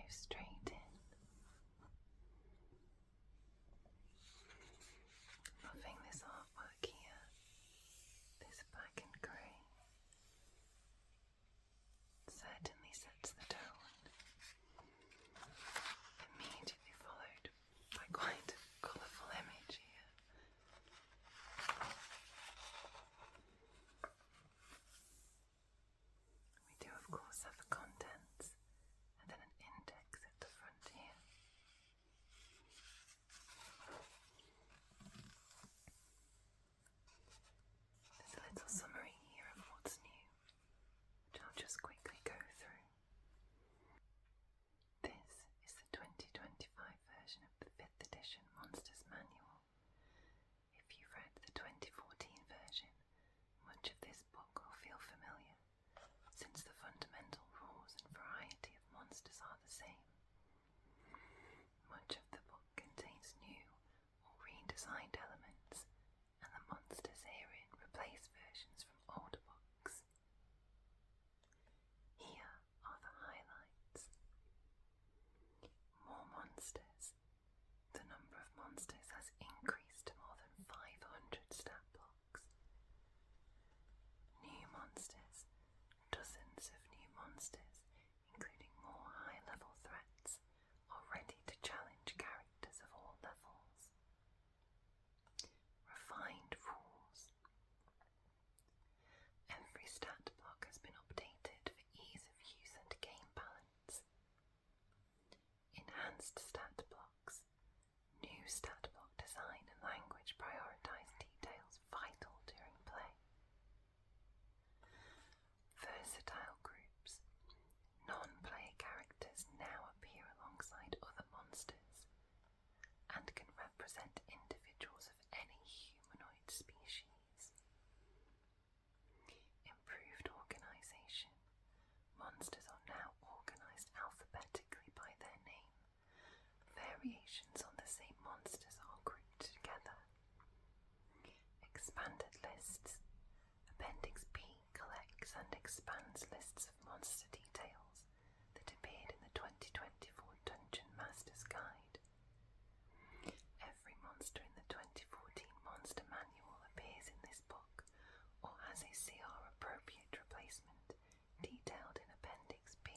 move straight in. Loving this artwork here, this black and grey. Certainly sets the tone. Immediately followed by quite a colourful image here. We do of course have the contents and then an index at the front here. There's a little summary here of what's new, which I'll just quickly go through. This is the 2025 version of the 5th edition Monsters Manual. If you've read the 2014 version, much of this book will feel familiar, since the fundamental rules and variety of monsters are the same. Much of the book contains new or redesigned elements, and the monsters herein replace versions from older books. Here are the highlights. More monsters. The number of monsters has increased to more than 500 stat blocks. New monsters. Dozens of new monsters, including more high-level threats, are ready to challenge characters of all levels. Refined rules. Every stat block has been updated for ease of use and game balance. Enhanced stat blocks. New stat block design and language prioritize details vital during play. Versatile groups. Non-player characters now appear alongside other monsters and can represent individuals of any humanoid species. Improved organisation. Monsters are now organised alphabetically by their name. Variations on the same monsters are grouped together. Expanded lists. Appendix B collects and expands lists of monster details that appeared in the 2024 Dungeon Master's Guide. Every monster in the 2014 Monster Manual appears in this book or has a CR appropriate replacement detailed in Appendix B.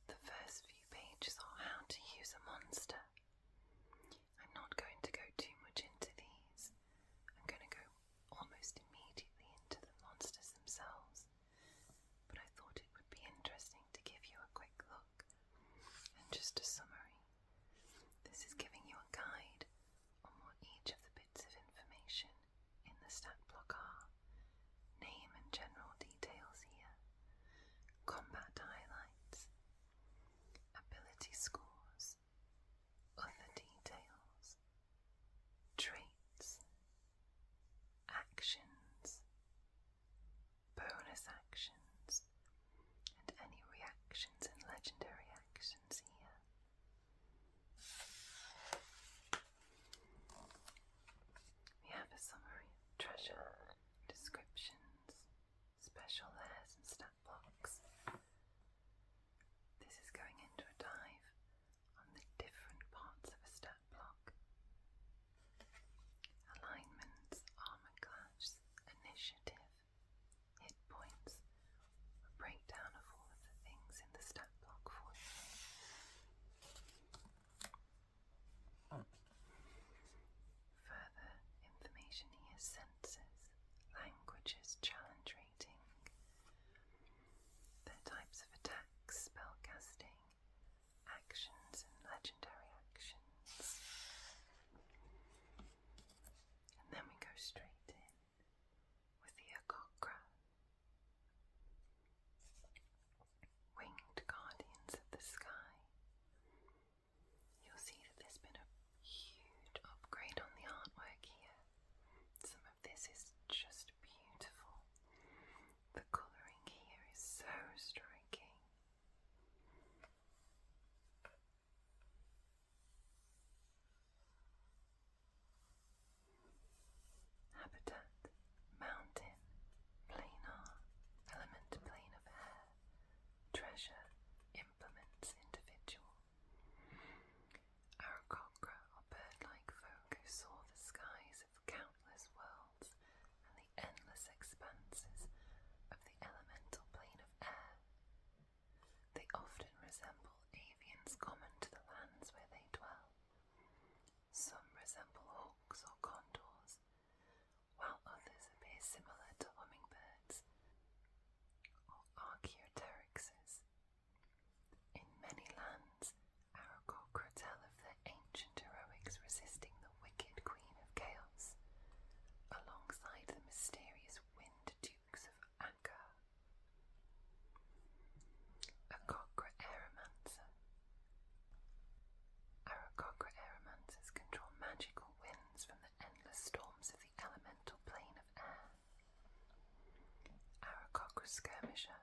The first few pages are how to use a monster. I'm not going to go too much into these. I'm going to go almost immediately into the monsters themselves, but I thought it would be interesting to give you a quick look and just a summary. This is giving you a guide on what each of the bits of information in the stat block are. Name and general details here. Combat highlights. Ability scores. Other details. Traits. Actions. Bonus actions. And any reactions and legendary actions here. We have a summary of treasure, descriptions, special layers and stat blocks. This is going into a dive on the different parts of a stat block. Alignments, armor class, resemble hawks or condors, while others appear similar to hummingbirds or Archaeopteryxes. In many lands, Aarakocra tell of their ancient heroics resisting the wicked Queen of Chaos, alongside the mysterious Wind Dukes of Ankheg. Aarakocra aeromancers control magical winds from the endless storms of the elemental plane of air. Aarakocra skirmishers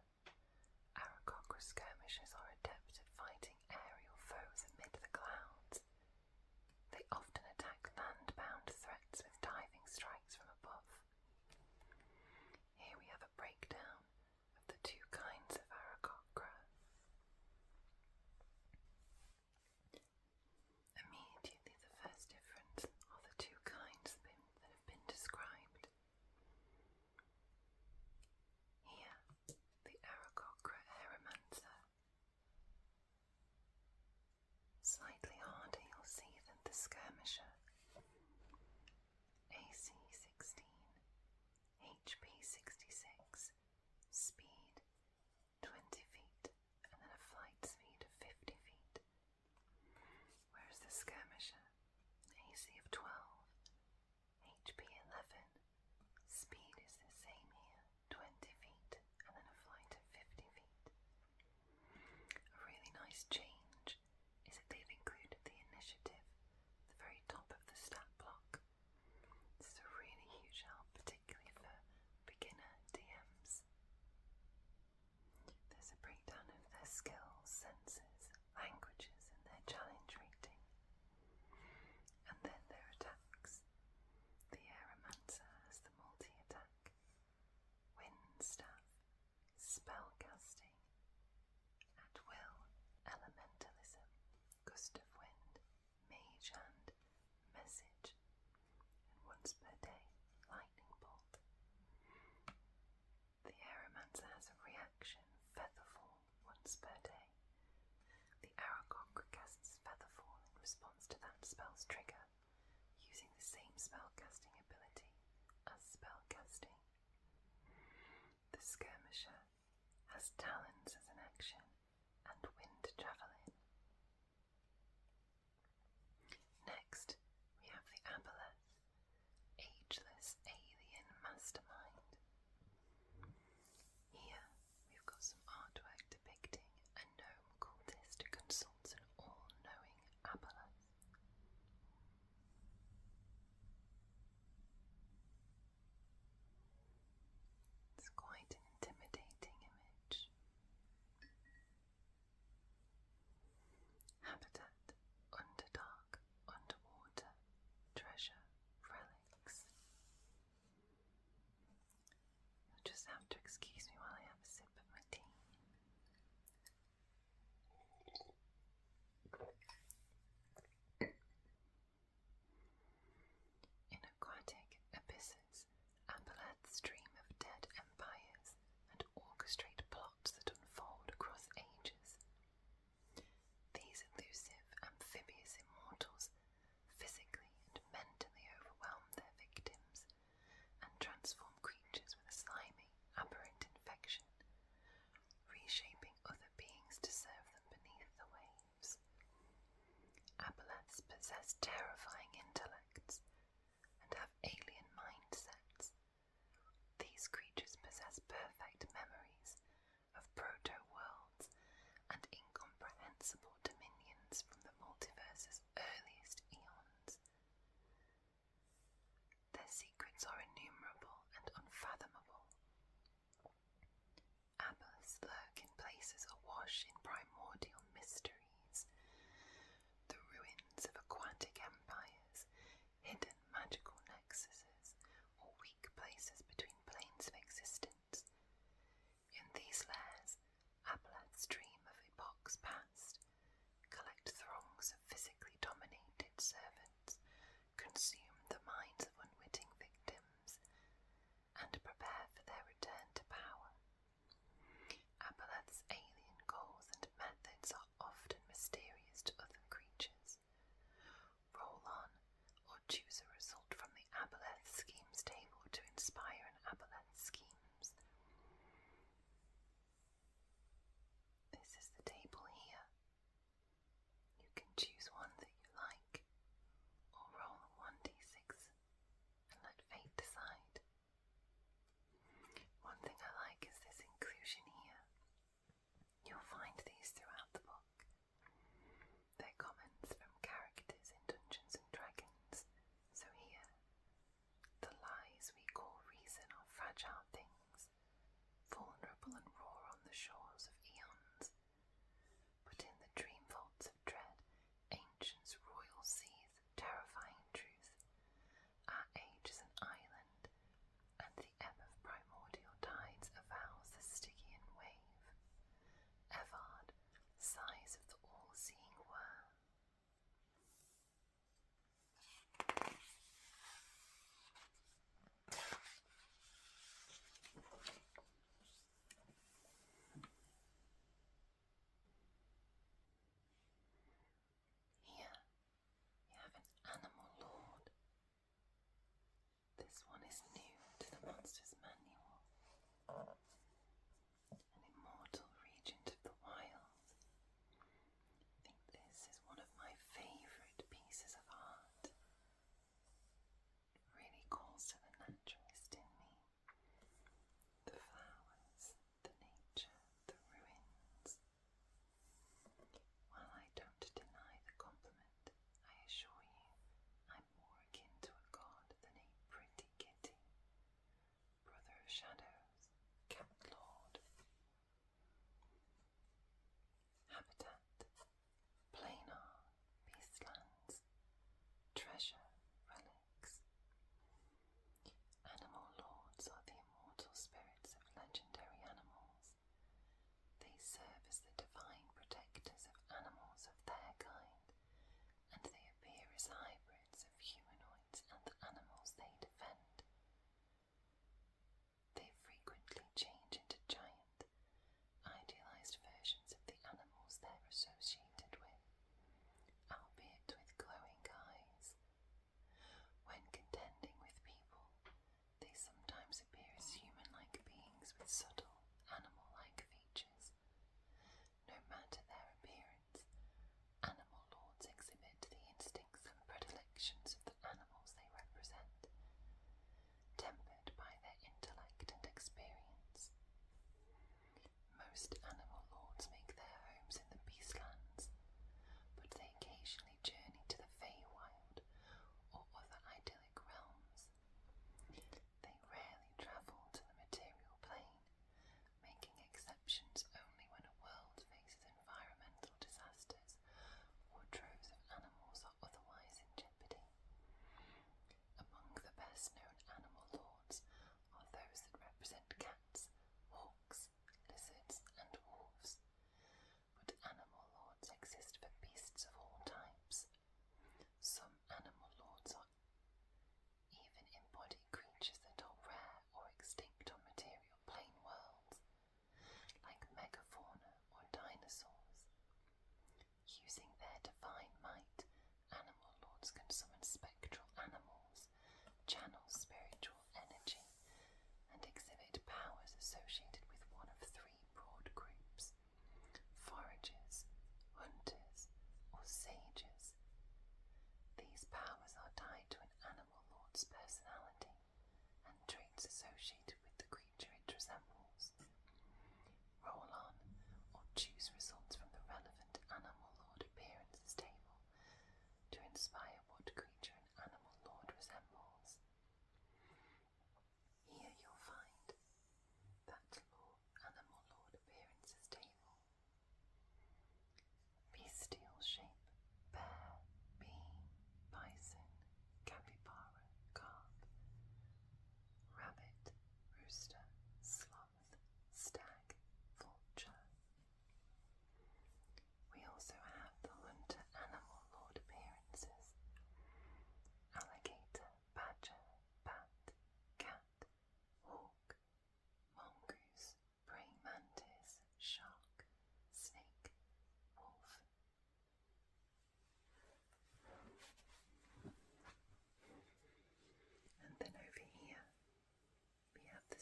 are adept at fighting aerial foes amid the clouds. They often attack land-bound threats with diving strikes from above. Here we have a breakdown of the two kinds of Aarakocra. Immediately the first difference are the two kinds that have been described. Here, the Aarakocra aeromancer. Slightly harder you'll see than the skirmisher. AC 16, HP 66, speed 20 feet, and then a flight speed of 50 feet. Whereas the skirmisher, AC of 12, HP 11, speed is the same here, 20 feet, and then a flight of 50 feet. A really nice change is that they've included the initiative at the very top of the stat block. This is a really huge help, particularly for beginner DMs. There's a breakdown of their skills, senses, languages, and their challenge rating. And then their attacks. The Aeromancer has the multi-attack, Wind Staff, Spellcasting, At Will, Elementalism, Gust of Wind, Mage Hand, Message, and once per day, Lightning Bolt. The Aeromancer has a reaction, Featherfall, once per day. The Aarakocra casts Featherfall in response to that spell's trigger, using the same spellcasting ability as spellcasting. The Skirmisher has Talons as an action and Wind Javelin. Next, we have the Aboleth, Ageless Alien Mastermind. Here, we've got some artwork depicting a gnome cultist who consults an all-knowing Aboleth. It's quite an intimidating image. Habitat: Underdark, Underwater, Treasure, Relics. You'll just have to excuse me while I have a sip of my tea. In aquatic abysses, Aboleths dream of dead empires and orchestrate plots that unfold across ages. These elusive, amphibious immortals physically and mentally overwhelm their victims and transform creatures with a slimy, aberrant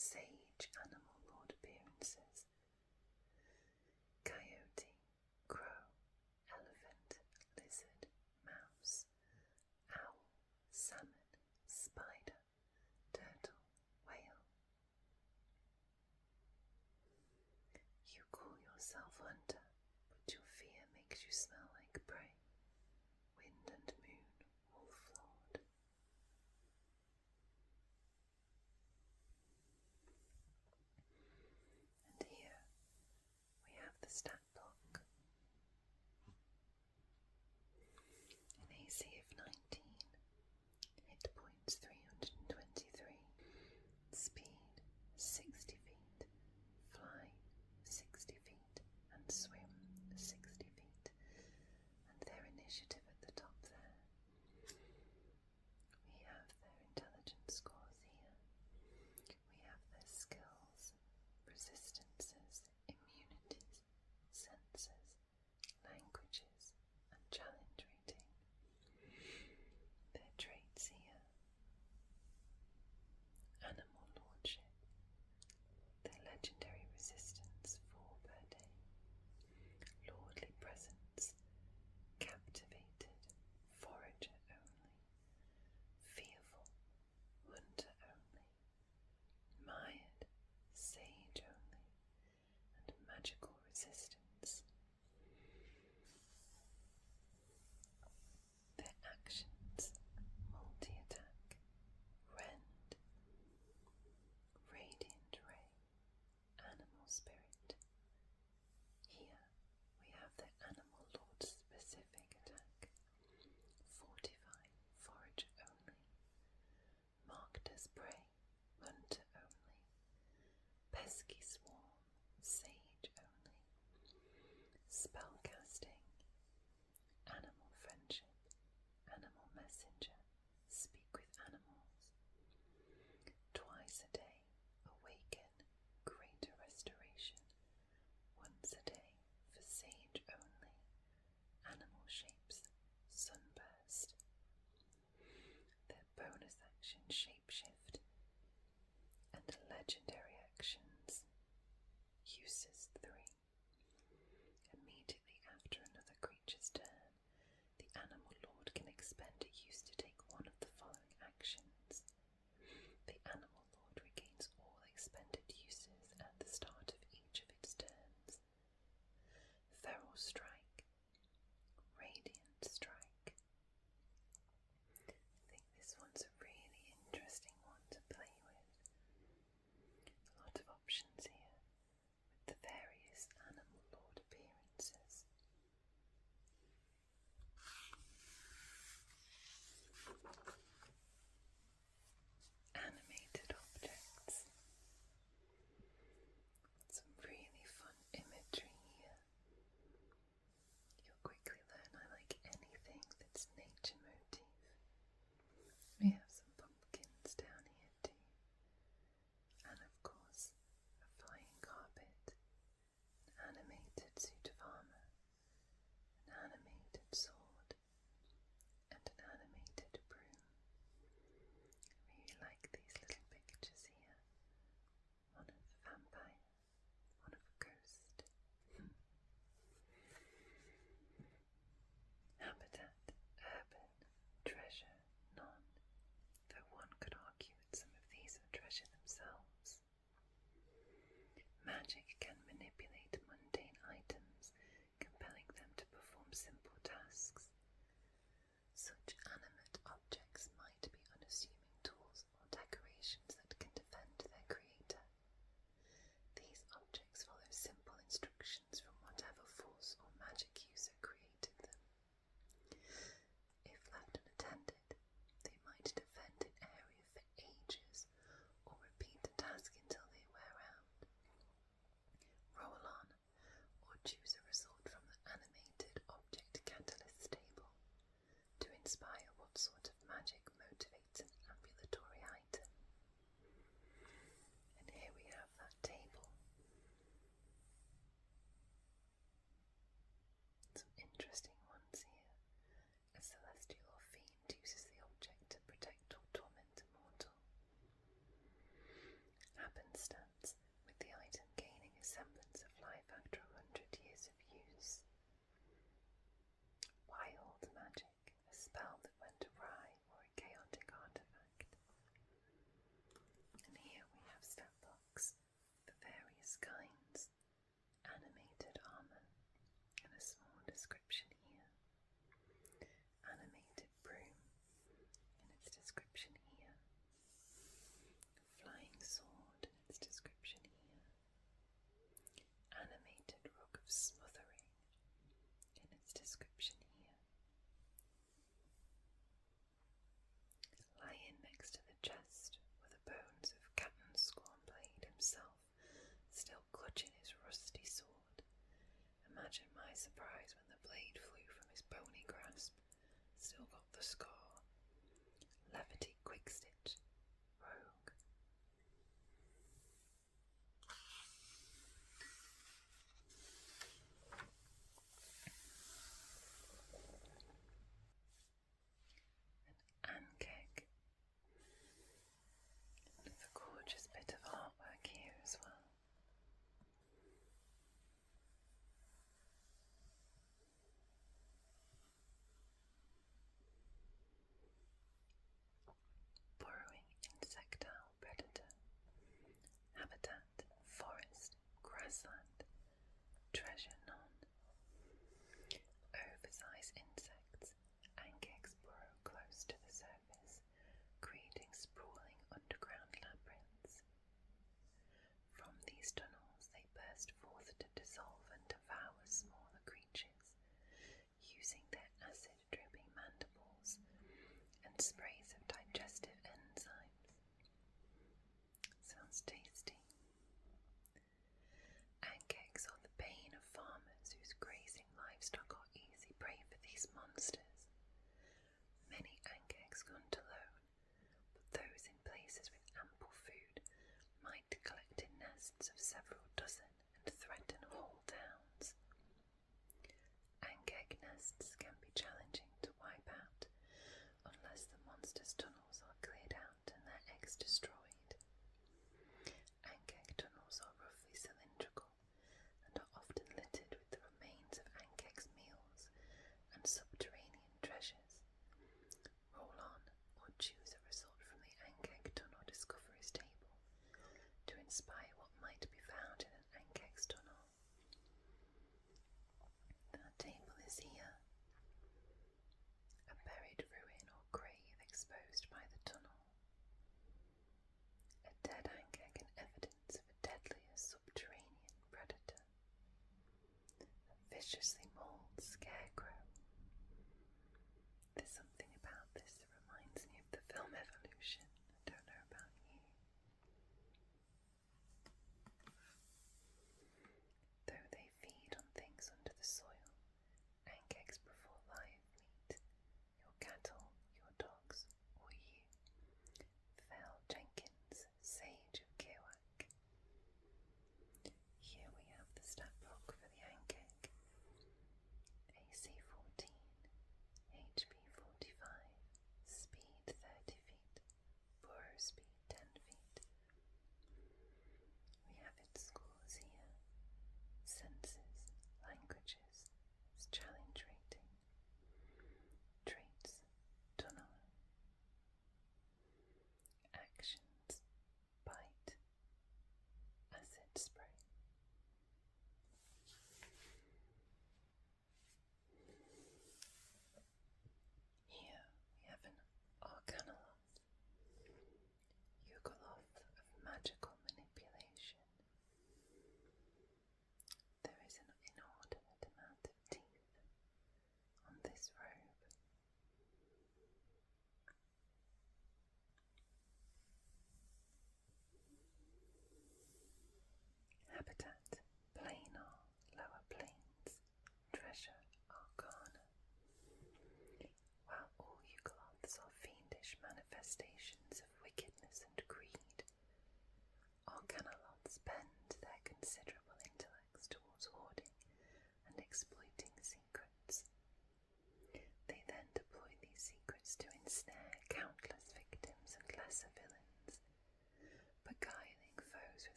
sage animal lord appearances: coyote, crow, elephant, lizard, mouse, owl, salmon, spider, turtle, whale. You call yourself hunter, but your fear makes you smell like prey. Wind and moon, wolf-lord. And stats, with the item gaining a semblance of life after 100 years of use. Wild magic, a spell that went awry, or a chaotic artifact. And here we have stat blocks for various kinds, animated armor, and a small description here. Animated broom, and its description here. A flying sword, and its description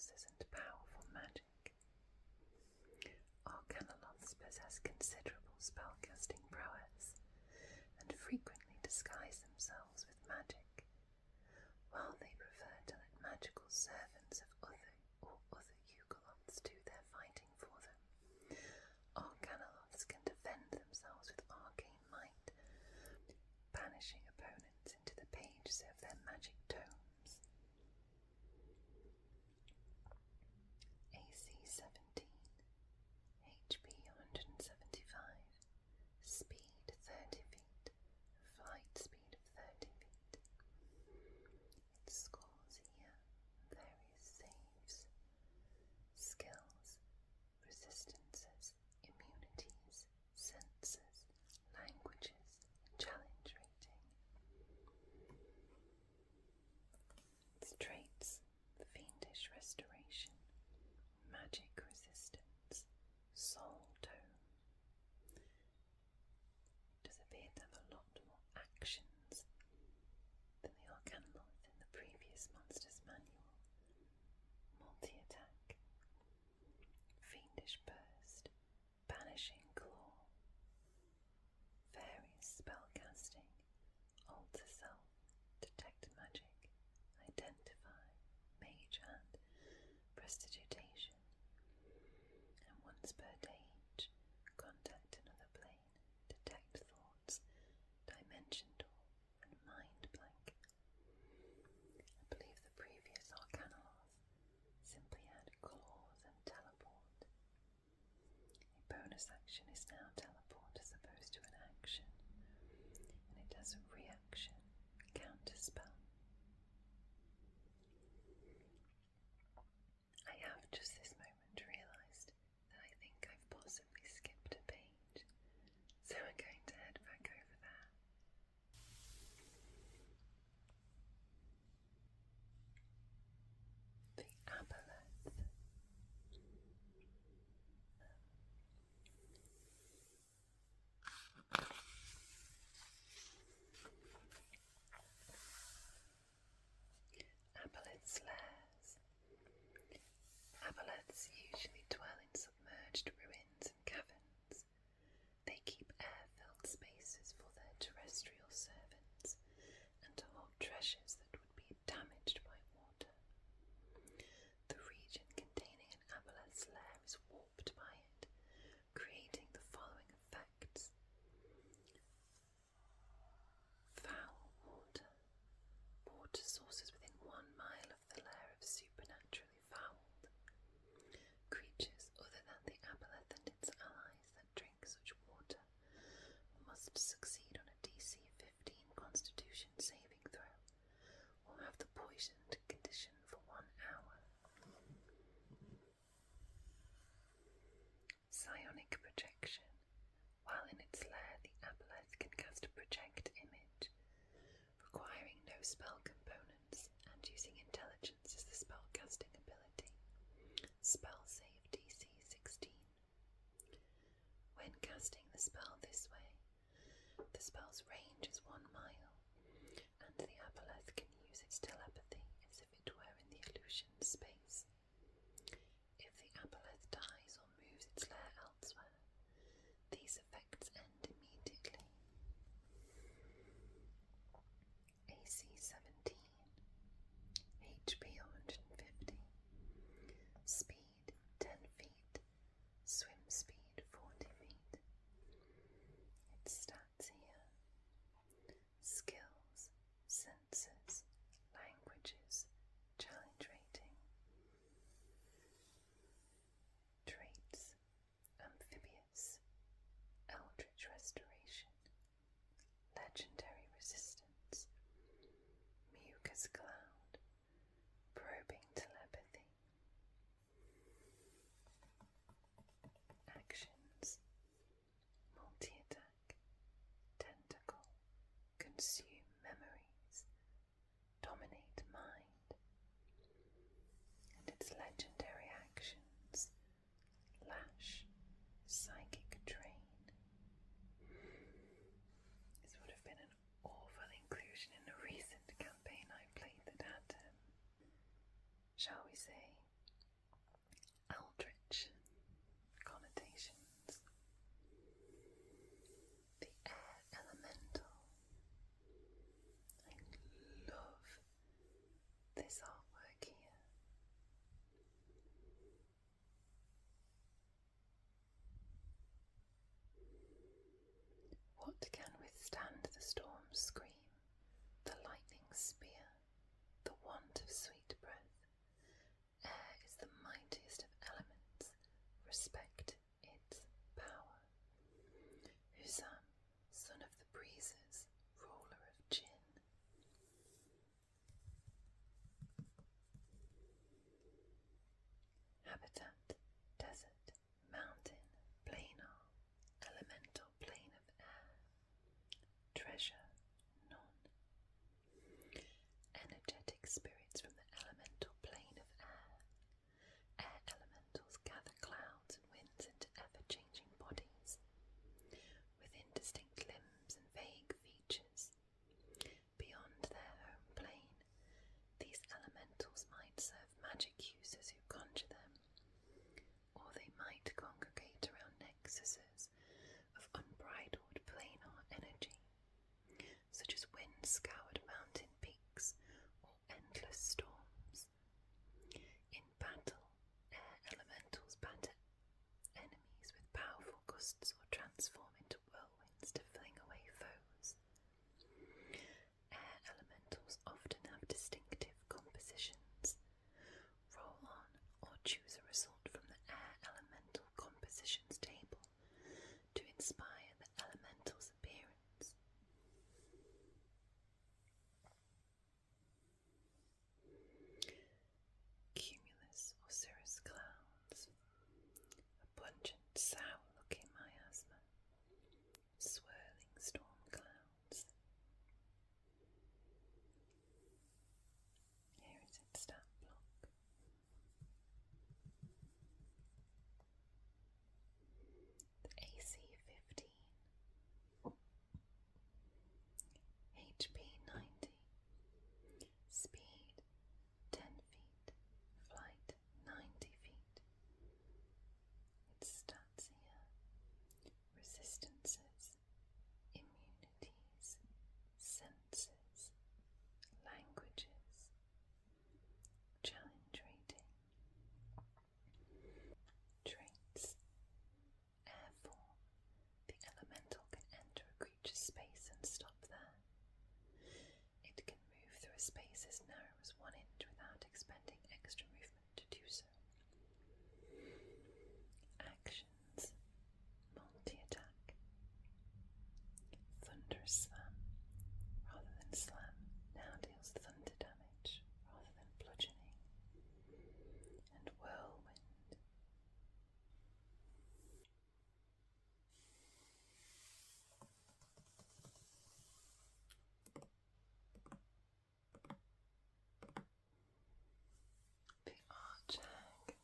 resources and powerful magic. Arcanaloths possess considerable spellcasting prowess and frequently disguise themselves with magic. While they prefer to let magical servants of other Yugoloths do their fighting for them, Arcanaloths can defend themselves with arcane might, banishing opponents into the pages of their magic tomes. AC 17, HP 175, speed 30 feet, flight speed of 30 feet. Its scores here: various saves, skills, resistances, immunities, senses, languages, challenge rating. Its traits: fiendish restoration, magic resistance, soul tome. It does appear to have a lot more actions than the Arcanaloth in the previous Monsters Manual. Multi-attack, fiendish burst, banishing claw, various spellcasting, alter self, detect magic, identify, mage hand, prestidigitation, and once per day each, contact another plane, detect thoughts, dimension door, and mind blank. I believe the previous Arcanaloth simply had claws and teleport. A bonus action is now teleport as opposed to an action, and it has a reaction, counter spell. I have just this moment realised that I think I've possibly skipped a page, so we're going to head back over there. The Aboleth. Aboleth's lairs. Aboleths usually dwell in submerged ruins and caverns. They keep air-filled spaces for their terrestrial servants and to hold treasures that would be damaged by water. The region containing an Aboleth's lair is warped by it, creating the following effects. Foul water. Water sources within 1 mile of the lair have supernaturally fouled. Creatures other than the Aboleth and its allies that drink such water must succeed on a DC 15 Constitution saving throw, or have the poisoned condition for 1 hour. Psionic projection. While in its lair, the Aboleth can cast a project image, requiring no spell components and using intelligence as the spellcasting ability. Spell save DC 16. When casting the spell this way, the spell's range is 1 mile, and the Aboleth can use its telepathy as if it were in the illusion space. If the Aboleth dies or moves its lair elsewhere, these effects end immediately. AC 17, can withstand the storm's scream, the lightning's spear, the want of sweet breath. Air is the mightiest of elements. Respect its power. Husam, son of the breezes, ruler of Jinn. Habitat, desert, mountain, planar, elemental plane of air. Treasure, none. Energetic spirits from the elemental plane of air. Air elementals gather clouds and winds into ever-changing bodies, with indistinct limbs and vague features. Beyond their home plane, these elementals might serve magic users who conjure them, or they might congregate around nexuses of unbridled planar energy, such as wind-scoured mountain peaks or endless storms. In battle, air elementals batter enemies with powerful gusts or transform into whirlwinds to fling away foes. Air elementals often have distinctive compositions. Roll on or choose a result from the air elemental compositions table to inspire the elemental's appearance. Cumulus or cirrus clouds, a pungent, sour-looking miasma, swirling storm clouds. Here is its stat block. AC 15, HP 90, speed 10 feet, flight 90 feet. Its stats here: resistances, immunities, senses, languages, challenge rating. Traits: air form. The elemental can enter a creature's space and stop there. It can move through a space as narrow as 1 inch without expending extra movement to do so. Actions: multi-attack, thunderous slam. Rather than slam, now deals thunder damage rather than bludgeoning. And whirlwind. The Arch-hag.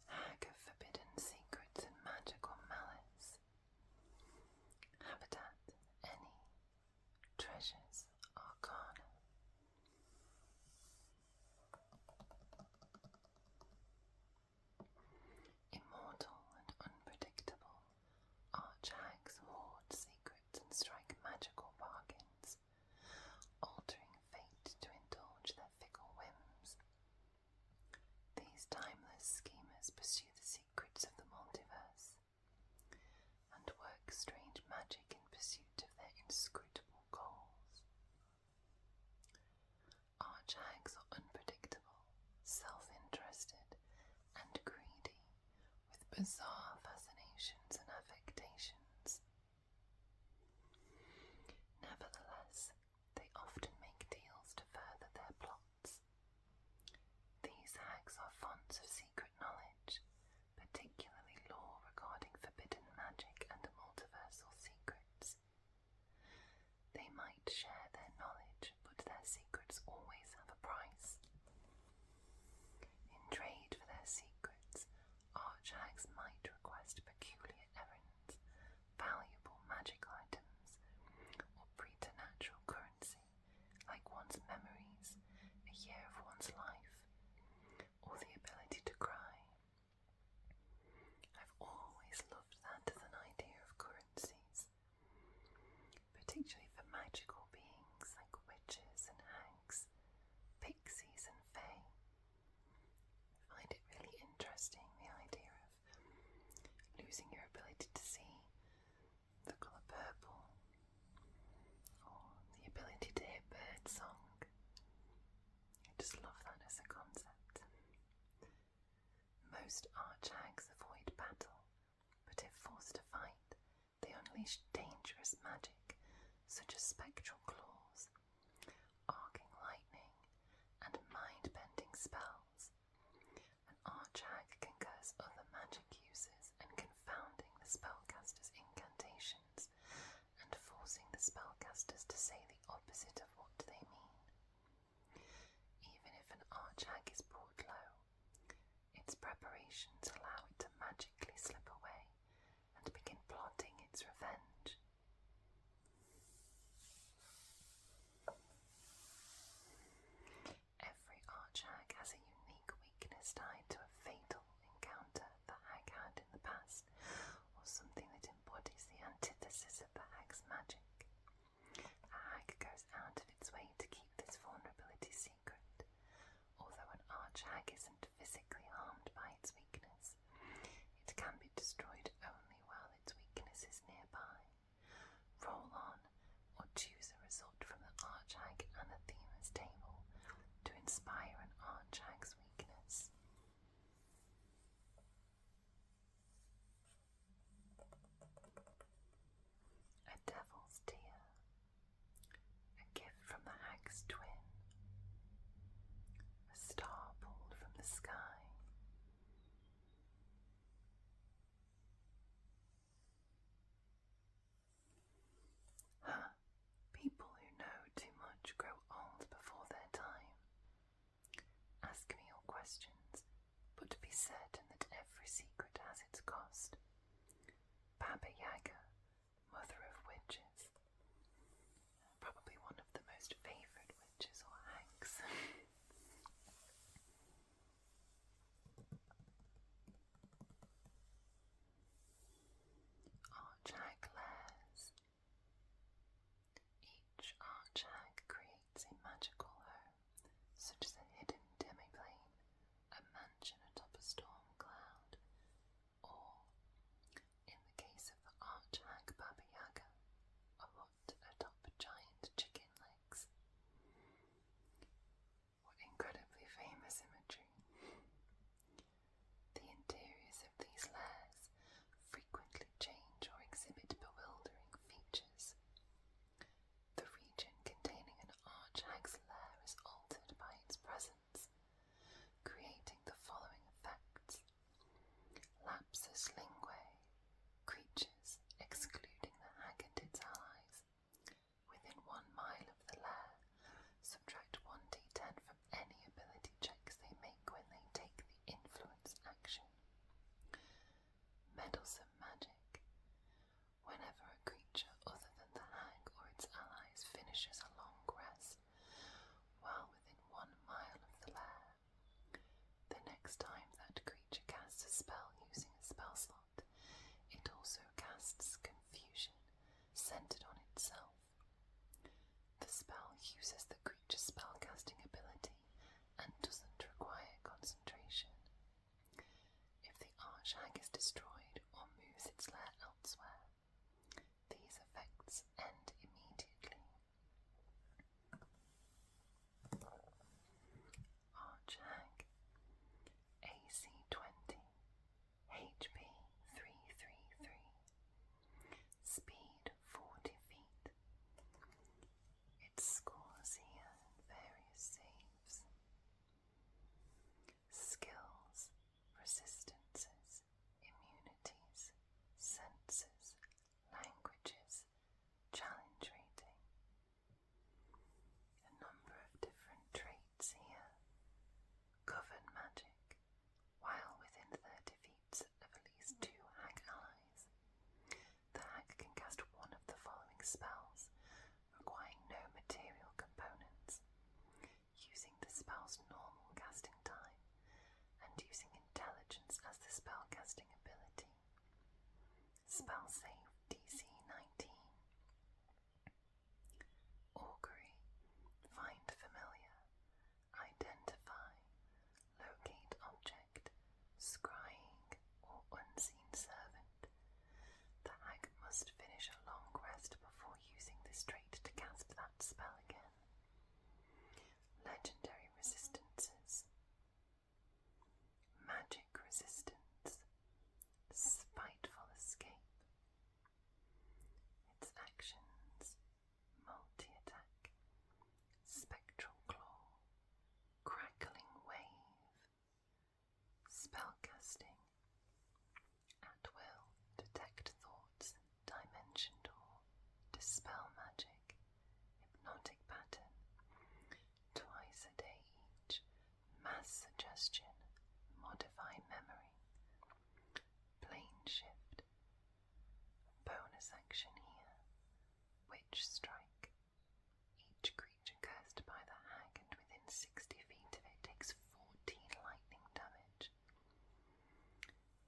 Hag of forbidden secrets and magical malice. Habitat, any. Treasures, arcana. Immortal and unpredictable, Arch-hags hoard secrets and strike magical bargains, altering fate to indulge their fickle whims. These timeless schemers pursue the secrets of the multiverse and work strange magic in pursuit of their inscrutable goals. Arch-hags are unpredictable, self-interested, and greedy, with bizarre fascinations and affectations. Nevertheless, they often make deals to further their plots. These hags are fonts of secret knowledge, particularly lore regarding forbidden magic and multiversal secrets. They might share their knowledge, but their secrets always have a price. In trade for their secrets, Arch-hags might Most Arch-hags avoid battle, but if forced to fight, they unleash dangerous magic, such as spectral claws, arcing lightning, and mind-bending spells. An Arch-hag can curse other magic users and confounding the spellcaster's incantations and forcing the spellcasters to say the opposite of what they mean. Even if an Arch-hag is brought low, its preparations allow it to magically slip away and begin plotting its revenge. Every Arch-hag has a unique weakness tied to a fatal encounter the hag had in the past, or something that embodies the antithesis of the hag's magic. A hag goes out of its way to keep this vulnerability secret. Although an Arch-hag isn't physically harmed by its weakness, it can be destroyed only while its weakness is nearby. Roll on, or choose a result from the Arch-hag anathema's table to inspire an Arch-hag's weakness. A devil's tear, a gift from the hag's twin, a star pulled from the sky. People who know too much grow old before their time. Ask me your questions, but be certain that every secret has its cost. Baba Yaga, mother of witches. Probably one of the most favoured witches or hags. Arch-hag lairs. Each Arch-hag creates a magical home, such as a hidden demiplane, a mansion atop a storm cloud, or, in the case of the Arch-hag Baba Yaga, a hut atop giant chicken legs. What incredibly famous imagery. The interiors of these lairs frequently change or exhibit bewildering features. The region containing an Arch-hag's lair is altered by its presence, creating the following effects. Lapsus linguae, creatures, excluding the hag and its allies, within 1 mile of the lair, subtract 1d10 from any ability checks they make when they take the influence action. Meddlesome magic. Whenever a creature other than the hag or its allies finishes a long rest, while within 1 mile of the lair, the next time that creature casts a spell using a spell slot, it also casts Confusion, centered on itself. The spell uses the creature's spellcasting ability and doesn't require concentration. If the Arch-hag is destroyed or moves its lair elsewhere, these effects end immediately. Arch-hag, AC 20, HP 333, speed 40 feet. Its scores here and various saves. Skills, resistances, immunities, senses, languages, challenge rating. A number of different traits here. Govern magic, while within 30 feet of at least 2 hag allies. The hag can cast one of the following spells, requiring no material components, using the spell's normal casting time, and using intelligence as the spellcasting ability. Spell save DC 19. Augury, find familiar, identify, locate object, scrying, or unseen servant. The hag must finish a long rest before using this trait to cast that spell again. Legendary resistances. Magic resistance. range strike. Each creature cursed by the hag and within 60 feet of it takes 14 lightning damage.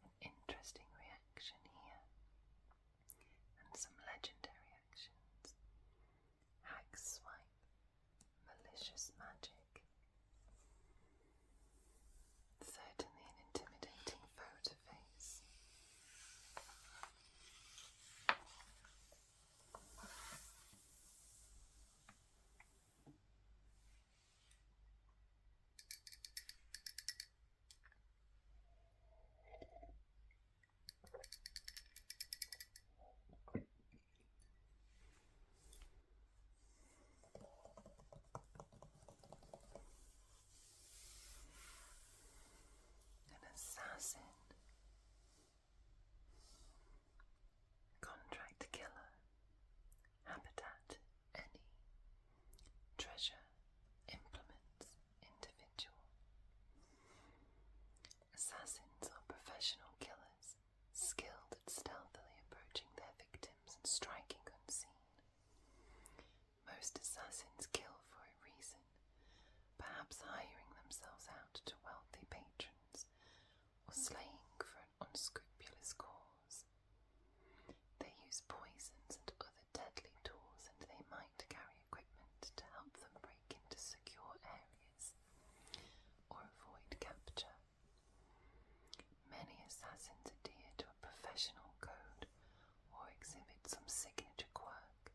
An interesting reaction here. And some legendary actions. Hag Swipe. Malicious magic. Certainly an intimidating foe to face. An assassin. Contract killer. Habitat any. Treasure. Implements. Individual. Assassins are professional killers, skilled at stealthily approaching their victims and striking unseen. Most assassins kill for a reason, perhaps hiring themselves out to wealthy patrons, or slaying for an unscrupulous cause. They use poisons and other deadly tools, and they might carry equipment to help them break into secure areas or avoid capture. Many assassins adhere to a professional code or exhibit some signature quirk,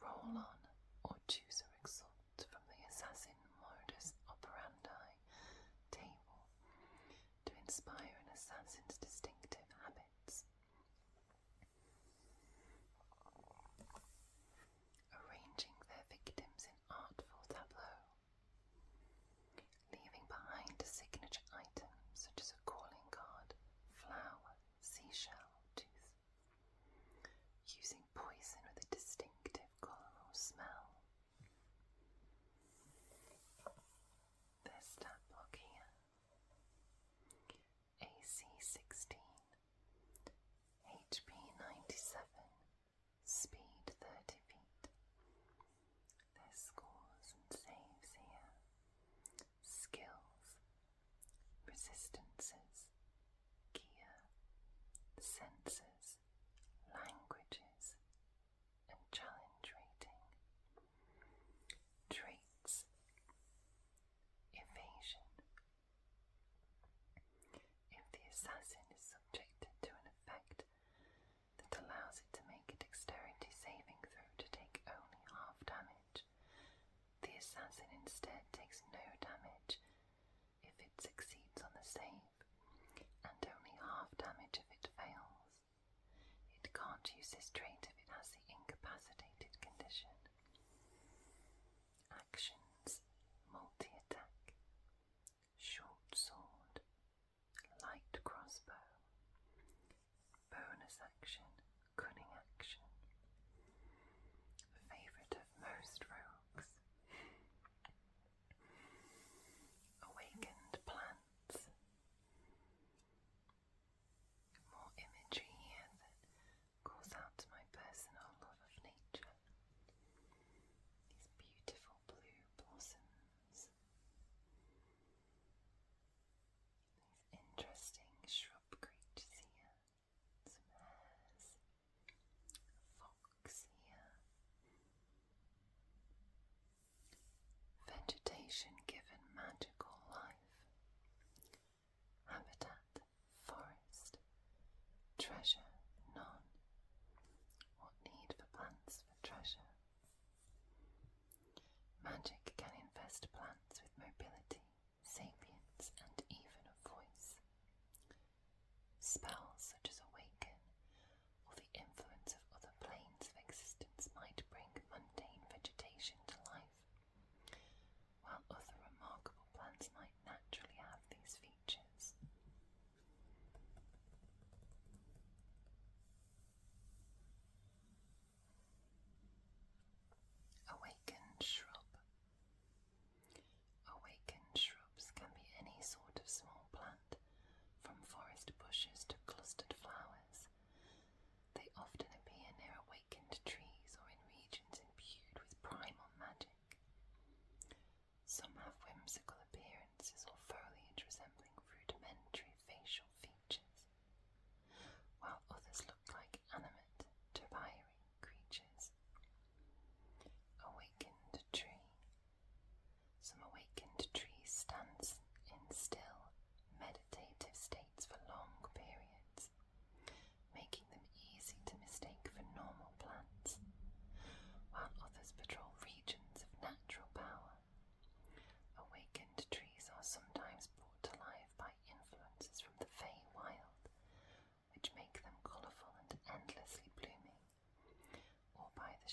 roll on, or choose a result from the assassin modus operandi table to inspire an assassin's distinctive habits. Arranging their victims in artful tableau, leaving behind a signature item such as a calling card, flower, seashell, tooth, using poison with a distinctive colour or smell. Their stat block here: AC 16, HP 97, speed 30 feet. Their scores and saves here: skills, resistances, gear, senses, languages, and challenge rating. Traits: evasion. If the assassin is subjected to an effect that allows it to make a dexterity saving throw to take only half damage, the assassin instead takes no damage if it succeeds on the save, and only half damage if it fails. It can't use this trait if it has the incapacitated condition. Actions: multi-attack, short sword, light crossbow, bonus action, cunning action. A favourite of most rogues.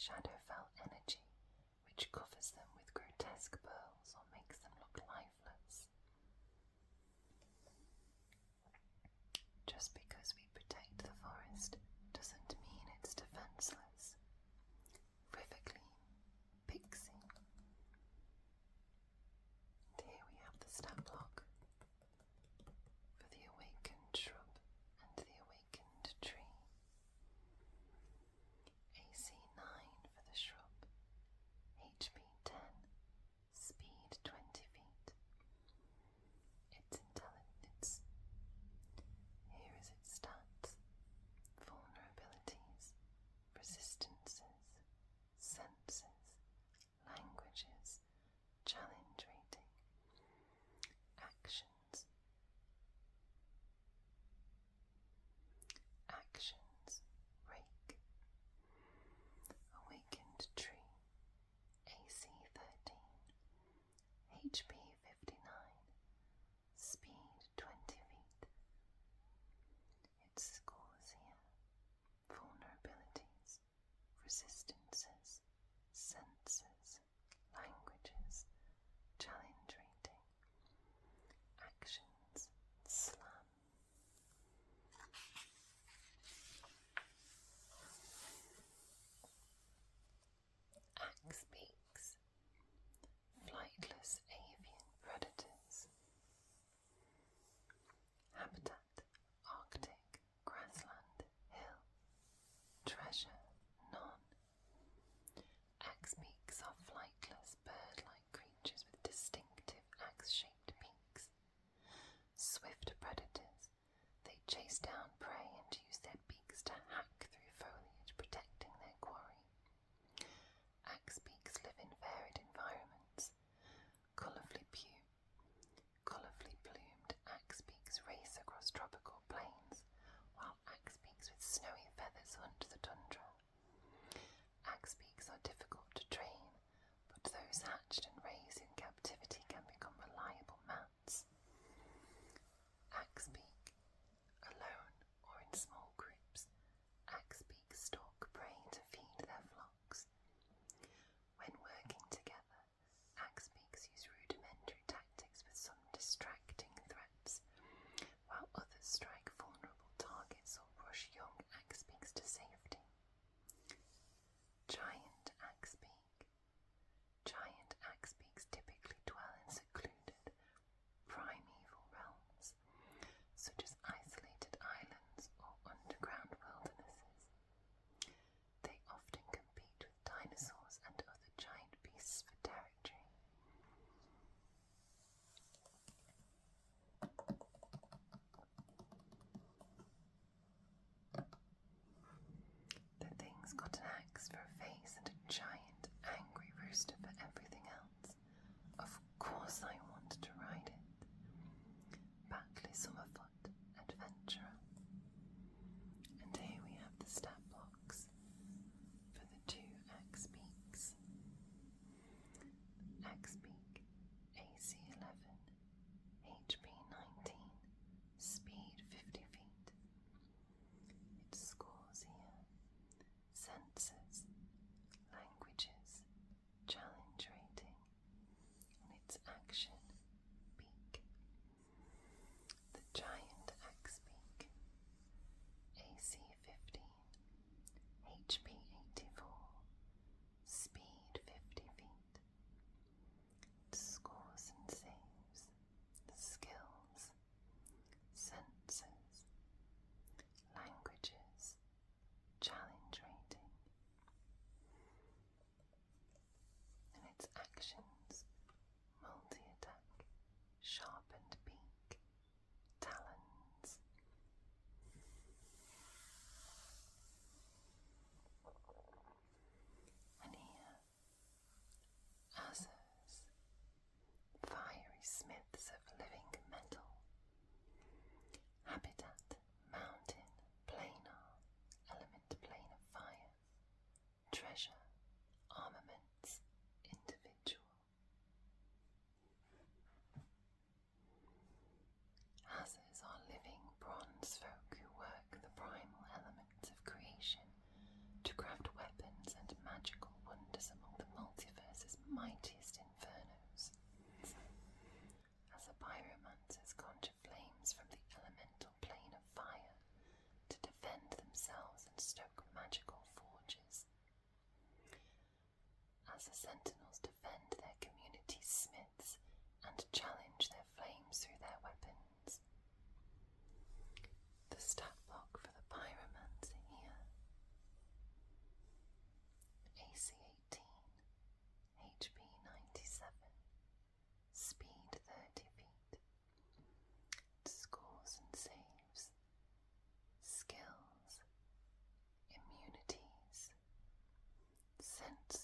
Shadowfell energy, which covers them with grotesque pearls or makes them look lifeless. Just because we protect the forest doesn't mean it's defenseless. Riverclean, Pixie. And here we have the stat block for the awakened shrub and the awakened tree. AC 9 for the elements